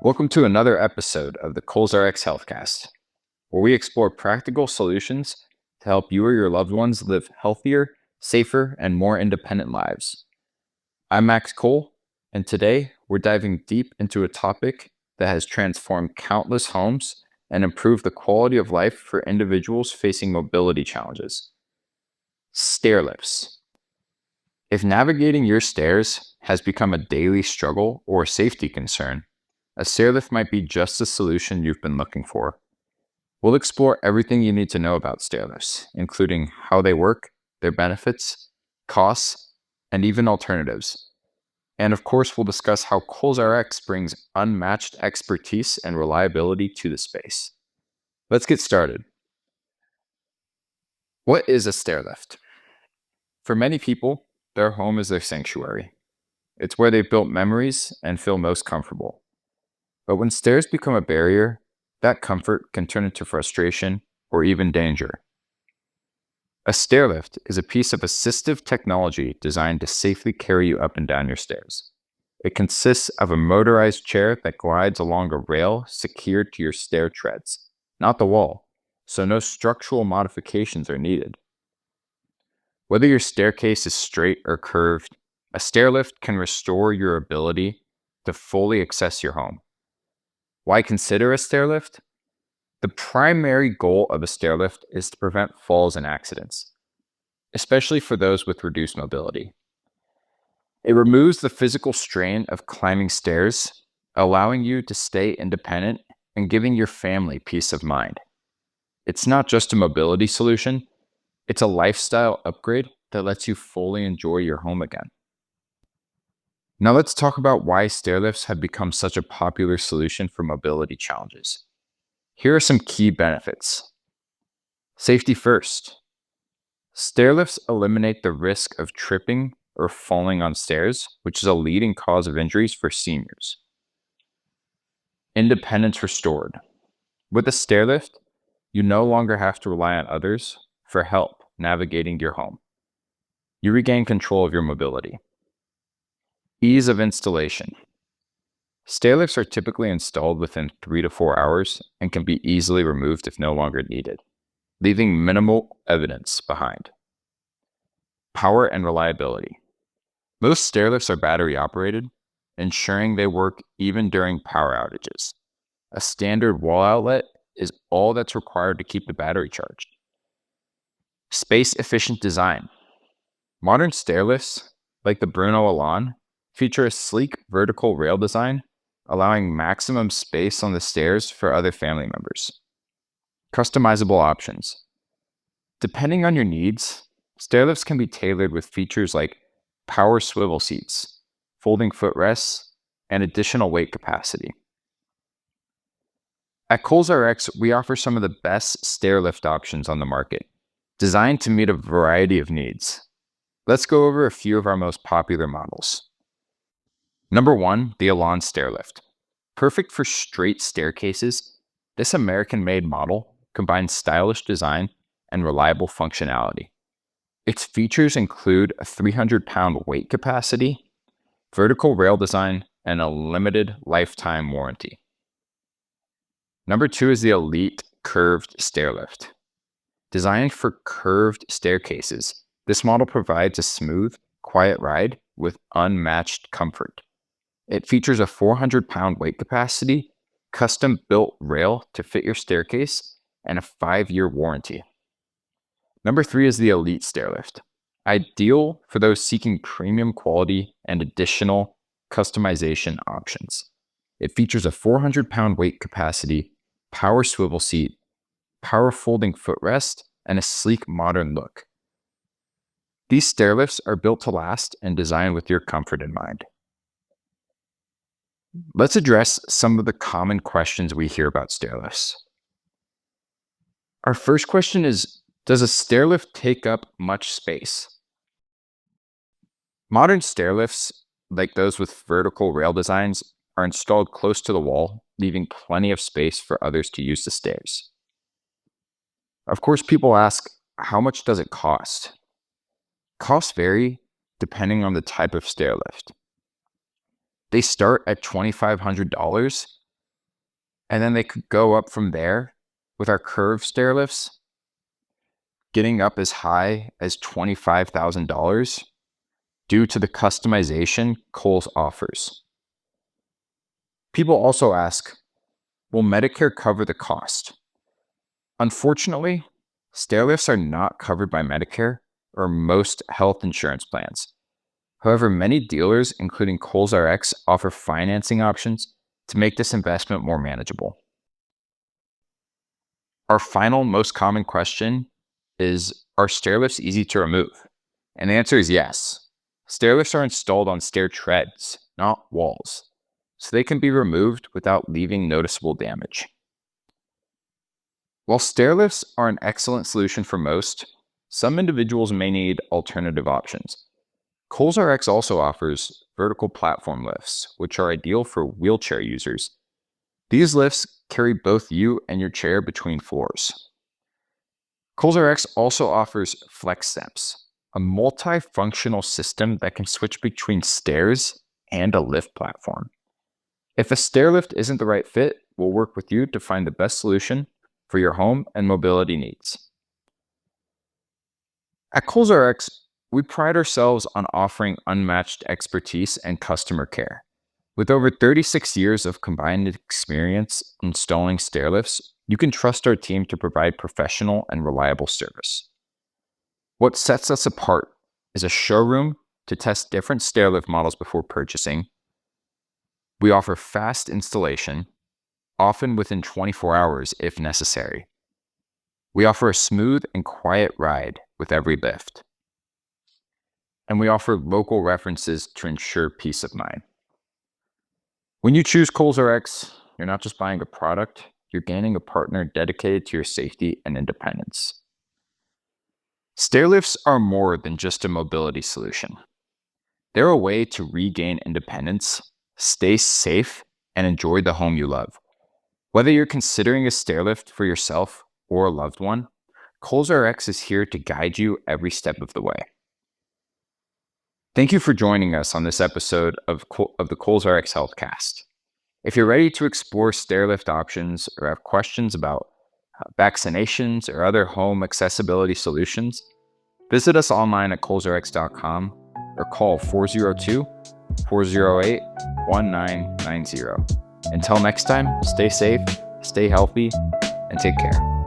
Welcome to another episode of the Kohll's Healthcast, where we explore practical solutions to help you or your loved ones live healthier, safer, and more independent lives. I'm Max Kohll, and today we're diving deep into a topic that has transformed countless homes and improved the quality of life for individuals facing mobility challenges. Stair lifts. If navigating your stairs has become a daily struggle or safety concern, a stair lift might be just the solution you've been looking for. We'll explore everything you need to know about stair lifts, including how they work, their benefits, costs, and even alternatives. And of course, we'll discuss how Kohll's RX brings unmatched expertise and reliability to the space. Let's get started. What is a stair lift? For many people, their home is their sanctuary. It's where they've built memories and feel most comfortable. But when stairs become a barrier, that comfort can turn into frustration or even danger. A stair lift is a piece of assistive technology designed to safely carry you up and down your stairs. It consists of a motorized chair that glides along a rail secured to your stair treads, not the wall, so no structural modifications are needed. Whether your staircase is straight or curved, a stair lift can restore your ability to fully access your home. Why consider a stair lift? The primary goal of a stair lift is to prevent falls and accidents, especially for those with reduced mobility. It removes the physical strain of climbing stairs, allowing you to stay independent and giving your family peace of mind. It's not just a mobility solution, it's a lifestyle upgrade that lets you fully enjoy your home again. Now let's talk about why stair lifts have become such a popular solution for mobility challenges. Here are some key benefits. Safety first. Stair lifts eliminate the risk of tripping or falling on stairs, which is a leading cause of injuries for seniors. Independence restored. With a stair lift, you no longer have to rely on others for help navigating your home. You regain control of your mobility. Ease of installation. Stair lifts are typically installed within 3 to 4 hours and can be easily removed if no longer needed, leaving minimal evidence behind. Power and reliability. Most stair lifts are battery operated, ensuring they work even during power outages. A standard wall outlet is all that's required to keep the battery charged. Space efficient design. Modern stair lifts, like the Bruno Elan, feature a sleek vertical rail design, allowing maximum space on the stairs for other family members. Customizable options. Depending on your needs, stair lifts can be tailored with features like power swivel seats, folding footrests, and additional weight capacity. At Kohll's RX, we offer some of the best stair lift options on the market, designed to meet a variety of needs. Let's go over a few of our most popular models. Number 1, the Elan stair lift. Perfect for straight staircases, this American-made model combines stylish design and reliable functionality. Its features include a 300-pound weight capacity, vertical rail design, and a limited lifetime warranty. Number 2 is the Elite curved stair lift. Designed for curved staircases, this model provides a smooth, quiet ride with unmatched comfort. It features a 400-pound weight capacity, custom-built rail to fit your staircase, and a 5-year warranty. Number 3 is the Elite stair lift. Ideal for those seeking premium quality and additional customization options. It features a 400-pound weight capacity, power swivel seat, power folding footrest, and a sleek modern look. These stair lifts are built to last and designed with your comfort in mind. Let's address some of the common questions we hear about stair lifts. Our first question is, does a stair lift take up much space? Modern stair lifts, like those with vertical rail designs, are installed close to the wall, leaving plenty of space for others to use the stairs. Of course, people ask, how much does it cost? Costs vary depending on the type of stair lift. They start at $2,500 And then they could go up from there with our curved stair lifts, getting up as high as $25,000 due to the customization Kohll offers. People also ask, will Medicare cover the cost? Unfortunately, stair lifts are not covered by Medicare or most health insurance plans. However, many dealers, including Kohll RX, offer financing options to make this investment more manageable. Our final most common question is, are stair lifts easy to remove? And the answer is yes. Stair lifts are installed on stair treads, not walls, so they can be removed without leaving noticeable damage. While stair lifts are an excellent solution for most, some individuals may need alternative options. Kohll RX also offers vertical platform lifts, which are ideal for wheelchair users. These lifts carry both you and your chair between floors. Kohll RX also offers Flex Steps, a multifunctional system that can switch between stairs and a lift platform. If a stair lift isn't the right fit, we'll work with you to find the best solution for your home and mobility needs. At Kohll RX, we pride ourselves on offering unmatched expertise and customer care. With over 36 years of combined experience installing stair lifts, you can trust our team to provide professional and reliable service. What sets us apart is a showroom to test different stair lift models before purchasing. We offer fast installation, often within 24 hours if necessary. We offer a smooth and quiet ride with every lift. And we offer local references to ensure peace of mind. When you choose Kohll RX, you're not just buying a product, you're gaining a partner dedicated to your safety and independence. Stair lifts are more than just a mobility solution. They're a way to regain independence, stay safe, and enjoy the home you love. Whether you're considering a stair lift for yourself or a loved one, Kohll RX is here to guide you every step of the way. Thank you for joining us on this episode of the Kohll RX Healthcast. If you're ready to explore stair lift options or have questions about vaccinations or other home accessibility solutions, visit us online at kohllrx.com or call 402-408-1990. Until next time, stay safe, stay healthy, and take care.